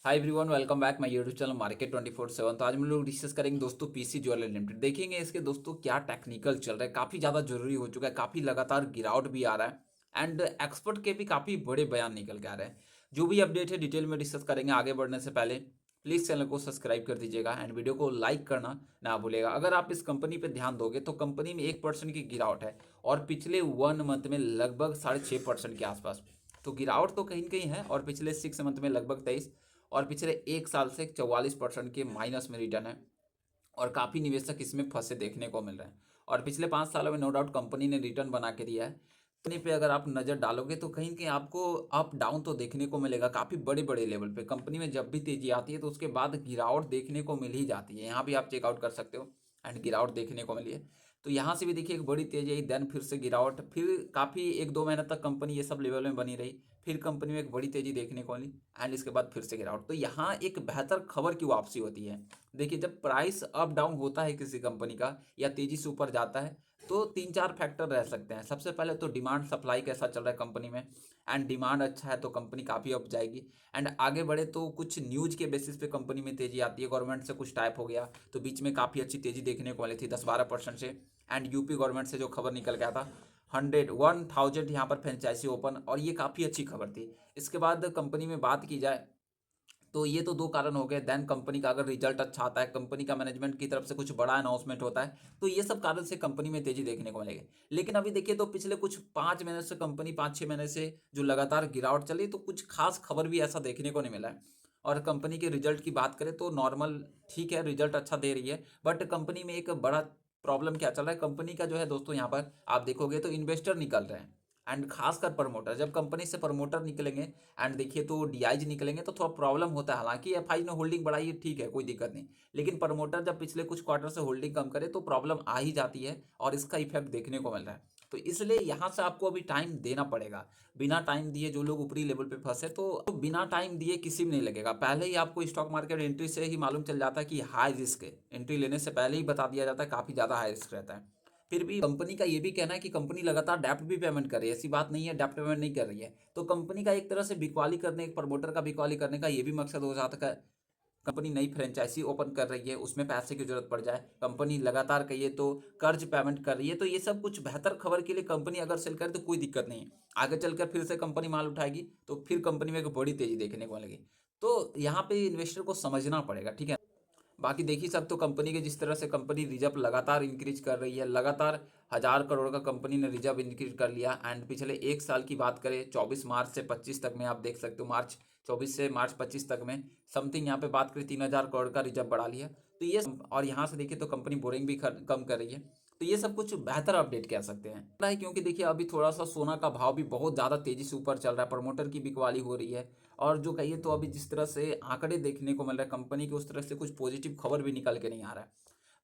Hi everyone, welcome back my YouTube channel market 24/7। तो आज हम लोग डिस्कस करेंगे दोस्तों पीसी ज्वेलरी लिमिटेड। देखेंगे इसके दोस्तों क्या टेक्निकल चल रहा है, काफ़ी ज़्यादा जरूरी हो चुका है, काफ़ी लगातार गिरावट भी आ रहा है एंड एक्सपर्ट के भी काफ़ी बड़े बयान निकल के आ रहे हैं। जो भी अपडेट है डिटेल में डिस्कस करेंगे। आगे बढ़ने से पहले प्लीज़ चैनल को सब्सक्राइब कर दीजिएगा एंड वीडियो को लाइक करना ना भूलेगा। अगर आप इस कंपनी पर ध्यान दोगे तो कंपनी में 1% की गिरावट है और पिछले 1 मंथ में लगभग 6.5% के आसपास। तो गिरावट तो कहीं न कहीं है और पिछले 6 मंथ में लगभग 23 और पिछले 1 साल से 44% के माइनस में रिटर्न है और काफ़ी निवेशक इसमें फंसे देखने को मिल रहे हैं। और पिछले 5 सालों में नो डाउट कंपनी ने रिटर्न बना के दिया है। कंपनी पे अगर आप नज़र डालोगे तो कहीं न कहीं आपको अप डाउन तो देखने को मिलेगा काफ़ी बड़े-बड़े लेवल पे। कंपनी में जब भी तेज़ी आती है तो उसके बाद गिरावट देखने को मिल ही जाती है। यहाँ भी आप चेकआउट कर सकते हो एंड गिरावट देखने को मिली है। तो यहाँ से भी देखिए एक बड़ी तेज़ी आई, देन फिर से गिरावट, फिर काफ़ी 1-2 महीने तक कंपनी ये सब लेवल में बनी रही। फिर कंपनी में एक बड़ी तेज़ी देखने को मिली एंड इसके बाद फिर से गिरावट। तो यहाँ एक बेहतर खबर की वापसी होती है। देखिए जब प्राइस अप डाउन होता है किसी कंपनी का या तेज़ी से ऊपर जाता है तो 3-4 फैक्टर रह सकते हैं। सबसे पहले तो डिमांड सप्लाई कैसा चल रहा है कंपनी में एंड डिमांड अच्छा है तो कंपनी काफ़ी अप जाएगी एंड आगे बढ़े तो कुछ न्यूज़ के बेसिस पे कंपनी में तेज़ी आती है। गवर्नमेंट से कुछ टाइप हो गया तो बीच में काफ़ी अच्छी तेज़ी देखने को मिली थी 10-12% से। एंड यूपी गवर्नमेंट से जो खबर निकल गया था 1000 यहाँ पर फ्रेंचाइजी ओपन, और ये काफ़ी अच्छी खबर थी। इसके बाद कंपनी में बात की जाए तो ये तो 2 कारण हो गए। देन कंपनी का अगर रिजल्ट अच्छा आता है, कंपनी का मैनेजमेंट की तरफ से कुछ बड़ा अनाउंसमेंट होता है, तो ये सब कारण से कंपनी में तेज़ी देखने को मिलेगी। लेकिन अभी देखिए तो पिछले कुछ 5 महीने से कंपनी 5-6 महीने से जो लगातार गिरावट चली तो कुछ खास खबर भी ऐसा देखने को नहीं मिला है। और कंपनी के रिजल्ट की बात करें तो नॉर्मल ठीक है, रिजल्ट अच्छा दे रही है। बट कंपनी में एक बड़ा प्रॉब्लम क्या चल रहा है, कंपनी का जो है दोस्तों यहाँ पर आप देखोगे तो इन्वेस्टर निकल रहे हैं एंड खासकर प्रमोटर। जब कंपनी से प्रमोटर निकलेंगे एंड देखिए तो डीआईज निकलेंगे तो थोड़ा प्रॉब्लम होता है। हालांकि एफआई ने होल्डिंग बढ़ाई है, ठीक है, कोई दिक्कत नहीं। लेकिन प्रमोटर जब पिछले कुछ क्वार्टर से होल्डिंग कम करे तो प्रॉब्लम आ ही जाती है और इसका इफेक्ट देखने को मिल रहा है। तो इसलिए यहाँ से आपको अभी टाइम देना पड़ेगा। बिना टाइम दिए जो लोग ऊपरी लेवल पे फंसे तो बिना टाइम दिए किसी में नहीं लगेगा। पहले ही आपको स्टॉक मार्केट एंट्री से ही मालूम चल जाता है कि हाई रिस्क है, एंट्री लेने से पहले ही बता दिया जाता है काफ़ी ज़्यादा हाई रिस्क रहता है। फिर भी कंपनी का ये भी कहना है कि कंपनी लगातार डेप्ट भी पेमेंट कर रही है, ऐसी बात नहीं है डेप्ट पेमेंट नहीं कर रही है। तो कंपनी का एक तरह से बिकवाली करने, एक प्रमोटर का बिकवाली करने का ये भी मकसद हो जाता है। कंपनी नई फ्रेंचाइजी ओपन कर रही है, उसमें पैसे की जरूरत पड़ जाए, कंपनी लगातार कहिए तो कर्ज पेमेंट कर रही है, तो ये सब कुछ बेहतर खबर के लिए कंपनी अगर सेल करे तो कोई दिक्कत नहीं है। आगे चलकर फिर से कंपनी माल उठाएगी तो फिर कंपनी में एक बड़ी तेजी देखने को मिलेगी। तो यहाँ पे इन्वेस्टर को समझना पड़ेगा, ठीक है। बाकी देख ही सकते हो कंपनी के जिस तरह से कंपनी रिजर्व लगातार इंक्रीज कर रही है, लगातार 1000 करोड़ का कंपनी ने रिजर्व इंक्रीज कर लिया। एंड पिछले 1 साल की बात करें 24 मार्च से 25 तक में आप देख सकते हो, मार्च 24 से मार्च 25 तक में समथिंग यहाँ पे बात करें 3000 करोड़ का रिजर्व बढ़ा लिया। तो ये और यहाँ से देखिए तो कंपनी बोरिंग भी कम कर रही है। तो ये सब कुछ बेहतर अपडेट कह सकते हैं, क्योंकि देखिए अभी थोड़ा सा सोना का भाव भी बहुत ज़्यादा तेजी से ऊपर चल रहा है, प्रमोटर की बिकवाली हो रही है। और जो कहिए तो अभी जिस तरह से आंकड़े देखने को मिल रहा है कंपनी के, उस तरह से कुछ पॉजिटिव खबर भी निकल के नहीं आ रहा है।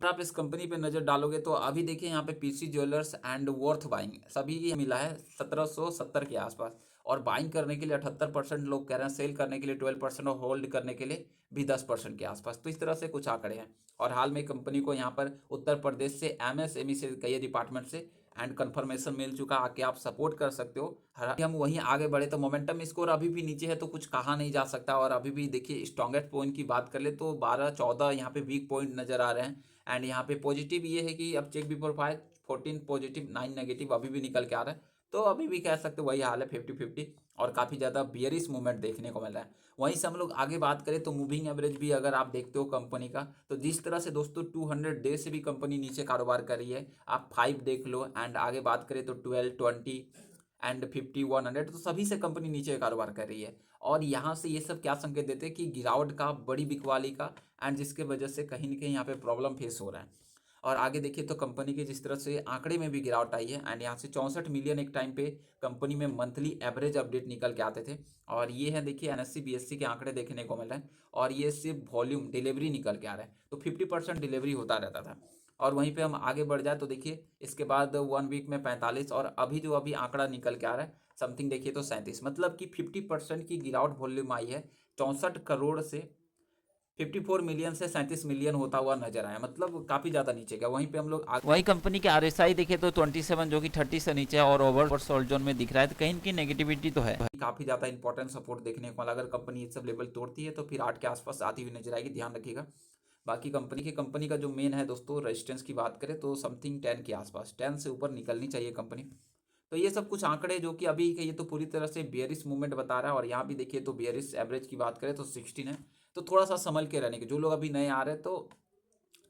अगर आप इस कंपनी पे नज़र डालोगे तो अभी देखिए यहाँ पे PC jewellers and worth buying सभी की मिला है 1770 के आसपास। और बाइंग करने के लिए 78% लोग कह रहे हैं, सेल करने के लिए 12% और होल्ड करने के लिए भी 10% के आसपास। तो इस तरह से कुछ आंकड़े हैं। और हाल में कंपनी को यहाँ पर उत्तर प्रदेश से एमएसएमई से कई डिपार्टमेंट से एंड कंफर्मेशन मिल चुका, आके आप सपोर्ट कर सकते हो। हालांकि हम वहीं आगे बढ़े तो मोमेंटम स्कोर अभी भी नीचे है तो कुछ कहा नहीं जा सकता। और अभी भी देखिए स्ट्रॉन्गेस्ट पॉइंट की बात कर ले तो 12-14 यहाँ पे वीक पॉइंट नजर आ रहे हैं। एंड यहाँ पे पॉजिटिव ये है कि अब check before file 14 positive 9 negative अभी भी निकल के आ रहा है। तो अभी भी कह सकते हो वही हाल है 50-50 और काफ़ी ज़्यादा बियरिश मूवमेंट देखने को मिल रहा है। वहीं से हम लोग आगे बात करें तो मूविंग एवरेज भी अगर आप देखते हो कंपनी का तो जिस तरह से दोस्तों 200 डे से भी कंपनी नीचे कारोबार कर रही है, आप 5 देख लो। एंड आगे बात करें तो 12, 20 एंड 50, 100 तो सभी से कंपनी नीचे कारोबार कर रही है। और यहाँ से ये सब क्या संकेत देते हैं कि गिरावट का, बड़ी बिकवाली का, एंड जिसके वजह से कहीं ना कहीं यहाँ पे प्रॉब्लम फेस हो रहा है। और आगे देखिए तो कंपनी के जिस तरह से आंकड़े में भी गिरावट आई है एंड यहाँ से 64 मिलियन एक टाइम पे कंपनी में मंथली एवरेज अपडेट निकल के आते थे। और ये है देखिए एनएससी बीएससी के आंकड़े देखने को मिल रहे हैं और ये सिर्फ वॉल्यूम डिलीवरी निकल के आ रहा है तो 50% डिलीवरी होता रहता था। और वहीं पे हम आगे बढ़ जाए तो देखिए इसके बाद 1 वीक में 45 और अभी आंकड़ा निकल के आ रहा है समथिंग देखिए तो 37, मतलब कि 50% की गिरावट वॉल्यूम आई है 64 करोड़ से 54 मिलियन से 37 मिलियन होता हुआ नजर आया, मतलब काफी ज्यादा नीचे गया। वहीं पे हम लोग वहीं कंपनी के आरएसआई देखे तो 27 जो कि 30 से नीचे है और ओवरसोल्ड जोन में दिख रहा है, तो कहीं की नेगेटिविटी तो है। काफी ज्यादा इंपॉर्टेंट सपोर्ट देखने को मिला। अगर कंपनी ये सब लेवल तोड़ती है तो फिर 8 के आसपास आती हुई नजर आएगी, ध्यान रखिएगा। बाकी कंपनी का जो मेन है दोस्तों रेजिस्टेंस की बात करें तो समथिंग 10 के आसपास, 10 से ऊपर निकलनी चाहिए कंपनी। तो ये सब कुछ आंकड़े जो कि अभी के ये तो पूरी तरह से बेयरिश मूवमेंट बता रहा है, और यहाँ भी देखिए तो बेयरिश एवरेज की बात करें तो 16 है। तो थोड़ा सा संभल के रहने के, जो लोग अभी नए आ रहे हैं तो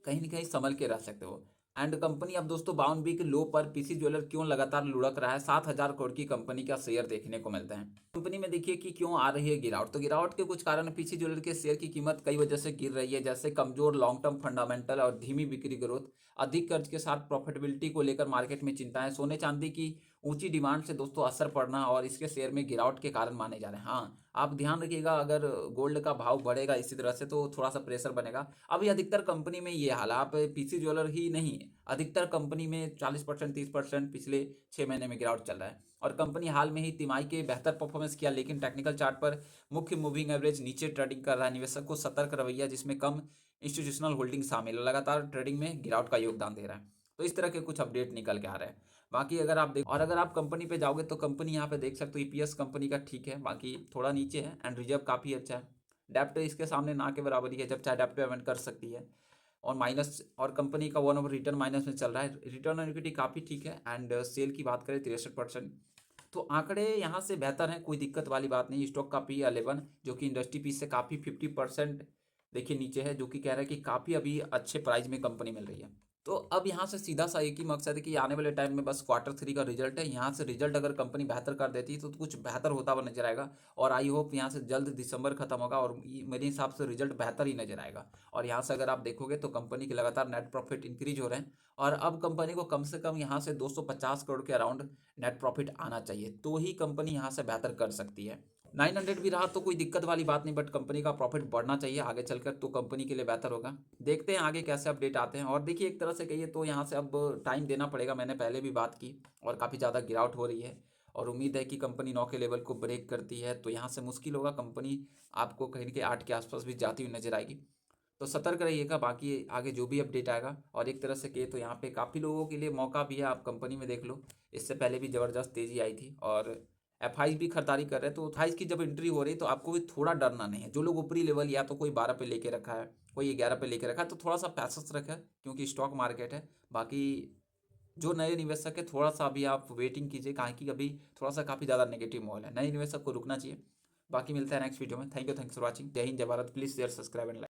कहीं ना कहीं संभल के रह सकते हो। एंड कंपनी अब दोस्तों 52 वीक लो पर पीसी ज्वेलर क्यों लगातार लुढ़क रहा है, 7,000 करोड़ की कंपनी का शेयर देखने को मिलता है। कंपनी में देखिए कि क्यों आ रही है गिरावट, तो गिरावट के कुछ कारण, पीसी ज्वेलर के शेयर की कीमत कई वजह से गिर रही है, जैसे कमजोर लॉन्ग टर्म फंडामेंटल और धीमी बिक्री ग्रोथ, अधिक कर्ज के साथ प्रॉफिटेबिलिटी को लेकर मार्केट में चिंता है, सोने चांदी की ऊंची डिमांड से दोस्तों असर पड़ना और इसके शेयर में गिरावट के कारण माने जा रहे हैं। हाँ, आप ध्यान रखिएगा, अगर गोल्ड का भाव बढ़ेगा इसी तरह से तो थोड़ा सा प्रेशर बनेगा। अभी अधिकतर कंपनी में ये हाल है, आप पीसी ज्वेलर ही नहीं, अधिकतर कंपनी में 40% 30% पिछले 6 महीने में गिरावट चल रहा है। और कंपनी हाल में ही तिमाही के बेहतर परफॉर्मेंस किया, लेकिन टेक्निकल चार्ट पर मुख्य मूविंग एवरेज नीचे ट्रेडिंग कर रहा है। निवेशक को सतर्क रवैया जिसमें कम इंस्टीट्यूशनल होल्डिंग शामिल है, लगातार ट्रेडिंग में गिरावट का योगदान दे रहा है। तो इस तरह के कुछ अपडेट निकल के आ रहे हैं। बाकी अगर आप देख, और अगर आप कंपनी पे जाओगे तो कंपनी यहाँ पे देख सकते हो ईपीएस कंपनी का ठीक है, बाकी थोड़ा नीचे है, एंड रिजर्व काफ़ी अच्छा है। डेप्ट इसके सामने ना के बराबर ही है, जब चाहे डेप्ट पेमेंट कर सकती है। और माइनस, और कंपनी का 1/3 रिटर्न माइनस में चल रहा है। रिटर्न ऑन इक्विटी काफ़ी ठीक है, एंड सेल की बात करें 63%। तो आंकड़े यहाँ से बेहतर हैं, कोई दिक्कत वाली बात नहीं। स्टॉक का P11 जो कि इंडस्ट्री पी से काफ़ी 50% देखिए नीचे है, जो कि कह रहा है कि काफ़ी अभी अच्छे प्राइस में कंपनी मिल रही है। तो अब यहाँ से सीधा सा एक ही मकसद है कि आने वाले टाइम में बस Q3 का रिजल्ट है, यहाँ से रिजल्ट अगर कंपनी बेहतर कर देती है तो कुछ बेहतर होता हुआ नजर आएगा। और आई होप यहाँ से जल्द दिसंबर खत्म होगा और मेरे हिसाब से रिजल्ट बेहतर ही नजर आएगा। और यहाँ से अगर आप देखोगे तो कंपनी के लगातार नेट प्रॉफिट इंक्रीज हो रहे हैं, और अब कंपनी को कम से कम यहाँ से 250 करोड़ के अराउंड नेट प्रॉफिट आना चाहिए, तो ही कंपनी यहाँ से बेहतर कर सकती है। 900 भी रहा तो कोई दिक्कत वाली बात नहीं, बट कंपनी का प्रॉफिट बढ़ना चाहिए आगे चलकर, तो कंपनी के लिए बेहतर होगा। देखते हैं आगे कैसे अपडेट आते हैं। और देखिए एक तरह से कहिए तो यहाँ से अब टाइम देना पड़ेगा, मैंने पहले भी बात की, और काफ़ी ज़्यादा गिरावट हो रही है। और उम्मीद है कि कंपनी 9 के लेवल को ब्रेक करती है, तो यहाँ से मुश्किल होगा, कंपनी आपको कहीं ना कहीं 8 के आसपास भी जाती हुई नजर आएगी। तो सतर्क रहिएगा, बाकी आगे जो भी अपडेट आएगा। और एक तरह से कहे तो यहाँ पे काफ़ी लोगों के लिए मौका भी है, आप कंपनी में देख लो, इससे पहले भी ज़बरदस्त तेज़ी आई थी, और F5 भी खरीदारी कर रहे हैं। तो 28 की जब एंट्री हो रही तो आपको भी थोड़ा डरना नहीं है। जो लोग ऊपरी लेवल या तो कोई 12 पे लेके रखा है, कोई 11 पे लेके रखा है, तो थोड़ा सा पैसेंस रखा है, क्योंकि स्टॉक मार्केट है। बाकी जो नए निवेशक है थोड़ा सा अभी आप वेटिंग कीजिए, कहाँ की अभी थोड़ा सा काफ़ी ज़्यादा नेगेटिव माहौल है, नए निवेशक को रुकना चाहिए। बाकी मिलता है नेक्स्ट वीडियो में। Thanks for watching. जय हिंद, जय Bharat. Please share, subscribe and like.